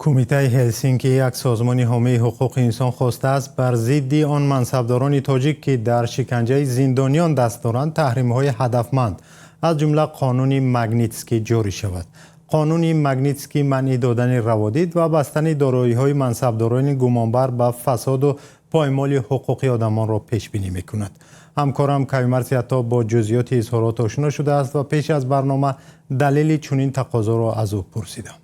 کمیته هلسینکی یک سازمان حامی حقوق انسان خواسته است بر ضد آن منصبداران تاجیک که در شکنجه زندانیان دست دارند تحریم‌های هدفمند از جمله قانون مگنیتسکی جاری شود. قانون مگنیتسکی منع دادن روادید و بستن دارایی‌های منصبداران گمانبر به فساد و پایمال حقوقی آدمان را پیش بینی می‌کند. همکارم کیومرث عطا با جزئیات اظهارات آشنا شده است و پیش از برنامه دلیل چنین تقاضا را از او پرسیدم.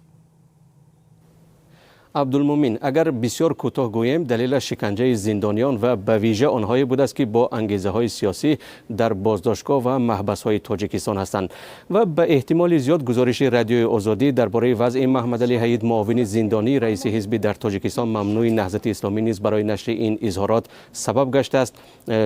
عبدالمومن، اگر بسیار کوتاه گوییم دلیل شکنجه زندانیان و به ویژه آنهایی بود است که با انگیزه های سیاسی در بازداشتگاه و محبس های تاجیکستان هستند و به احتمال زیاد گزارش رادیوی آزادی درباره وضع محمد علی حید معاون زندانی رئیس حزب در تاجیکستان ممنوع نهضت اسلامی نیز برای نشر این اظهارات سبب گشته است،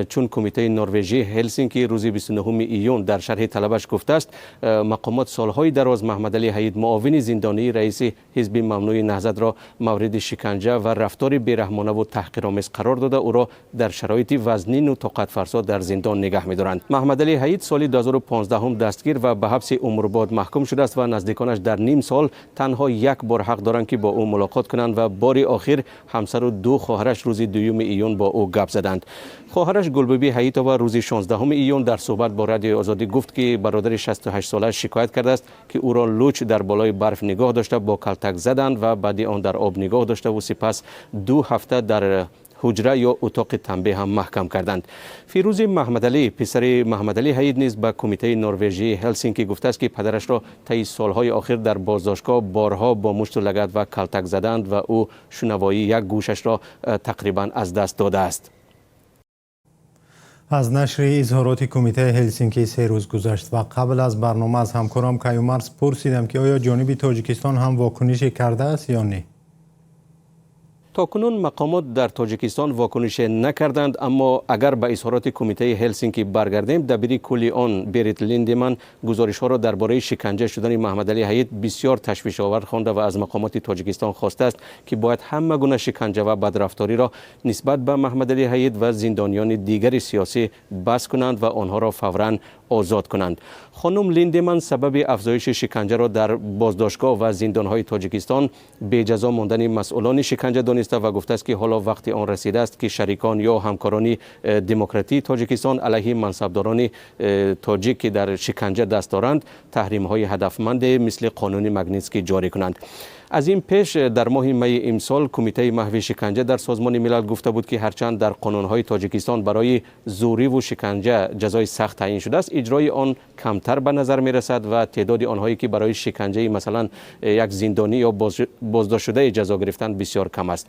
چون کمیته نروژی هلسینکی روز 29 ایون در شرح طلبش گفته است مقامات سالهای دراز محمد علی حید معاون زندانی رئیس حزب ممنوع نهضت را مورد شکنجه و رفتار بیرحمانه و تحقیرآمیز قرار داده او را در شرایط وزنین و طاقت فرسا در زندان نگه می‌دارند. محمد علی حید سال 2015 دستگیر و به حبس عمرباد محکوم شده است و نزدیکانش در نیم سال تنها یک بار حق دارند که با او ملاقات کنند و بار آخر همسر و دو خواهرش روز 2 ایون با او گپ زدند. خواهرش گلببی حیدتova روز 16 ایون در صحبت با رادیوی آزادی گفت که برادر 68 ساله شکایت کرده است که او را لوچ در بالای برف نگاه داشته، با کلتک زدند و بعد آن در آب نگاه داشته و سپس 2 هفته در حجره یا اتاق تنبیه هم محکم کردند. فیروز محمد علی پسر محمد علی حید نیز به کمیته نروژی هلسینکی گفته است که پدرش را طی سالهای آخر در بازداشتگاه بارها با مشت و لگد و کلتک زدند و او شنوایی یک گوشش را تقریبا از دست داده است. از نشر اظهارات کمیته هلسینکی 3 روز گذشت و قبل از برنامه از همکارم کیومرث پرسیدم که آیا جانب تاجیکستان هم واکنشی کرده است یا نه. تاکنون مقامات در تاجیکستان واکنش نکردند، اما اگر به اظهارات کمیته هلسینکی برگردیم، دبیر کلی آن بیریت لیندمان گزارش ها را درباره شکنجه شدن محمد علی حید بسیار تشویش آور خوانده و از مقامات تاجیکستان خواسته است که باید همه گونه شکنجه و بدرفتاری را نسبت به محمد علی حید و زندانیان دیگر سیاسی بس کنند و آنها را فوراً آزاد کنند. خانم لیندمان سبب افزایش شکنجه را در بازداشتگاه و زندانهای تاجیکستان به جزا ماندن مسئولان شکنجه دانسته و گفته است که حالا وقت آن رسیده است که شریکان یا همکاران دموکراتی تاجیکستان علیه منصبداران تاجیک که در شکنجه دست دارند تحریم‌های هدفمند مثل قانون مگنیتسکی جاری کنند. از این پیش در ماه می امسال کمیته محو شکنجه در سازمان ملل گفته بود که هرچند در قانون‌های تاجیکستان برای زوری و شکنجه جزای سخت تعیین شده است، اجرای آن کمتر به نظر می رسد و تعداد آنهایی که برای شکنجه مثلا یک زندانی یا بازداشت شده جزا گرفتند بسیار کم است.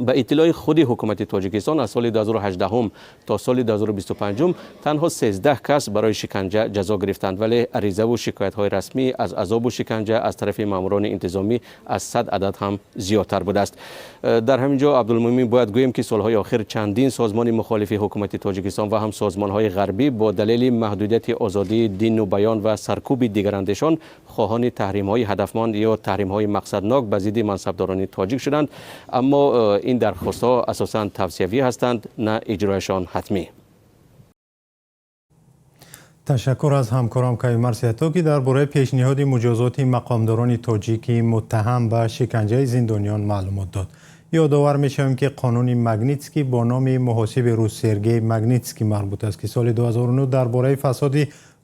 به اطلاع خود حکومت تاجیکستان از سال 2018 تا سال 2025 تنها 13 کس برای شکنجه جزا گرفتند، ولی عریضه و شکایت‌های رسمی از عذاب و شکنجه از طرف ماموران انتظامی از 100 عدد هم زیادتر بوده است. در همین جا عبدالمومن باید گویم که سالهای آخر چندین سازمان مخالف حکومت تاجیکستان و هم سازمان‌های غربی با دلیل محدودیت آزادی دین و بیان و سرکوب دیگراندیشان خواهان تحریم‌های هدفمند یا تحریم‌های مقصدناک به ضد منصبداران تاجیک شدند، اما این درخواست‌ها اساساً توصیوی هستند، نه اجرایشان حتمی. تشکر از همکارم کیومرث عطا که درباره پیشنهاد مجازات مقامداران تاجیک متهم به شکنجه زندانیان معلومات داد. یادآور می‌شویم که قانون مگنیتسکی با نام محاسب روس سرگئی مگنیتسکی مربوط است که سال 2009 درباره فساد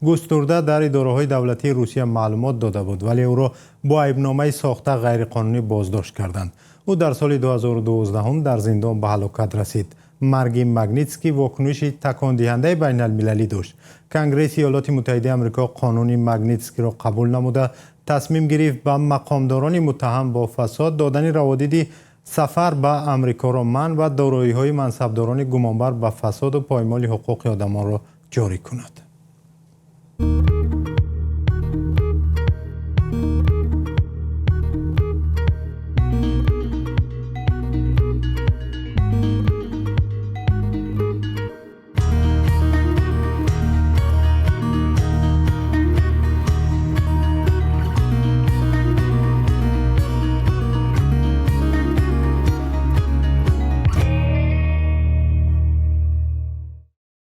گسترده در اداره‌های دولتی روسیه معلومات داده بود، ولی او را با عیبنامه ساخته غیرقانونی بازداشت کردند. او در سال 2012 در زندان به هلاکت رسید. مرگ مگنیتسکی واکنش تکان دهنده بین المللی داشت. کنگره ایالات متحده آمریکا قانون مگنیتسکی را قبول نموده تصمیم گرفت به مقامداران متهم با فساد دادن روادید سفر به آمریکا را منع و دارایی‌های منصبداران گمانبر به فساد و پایمال حقوق آدمان را جاری کند.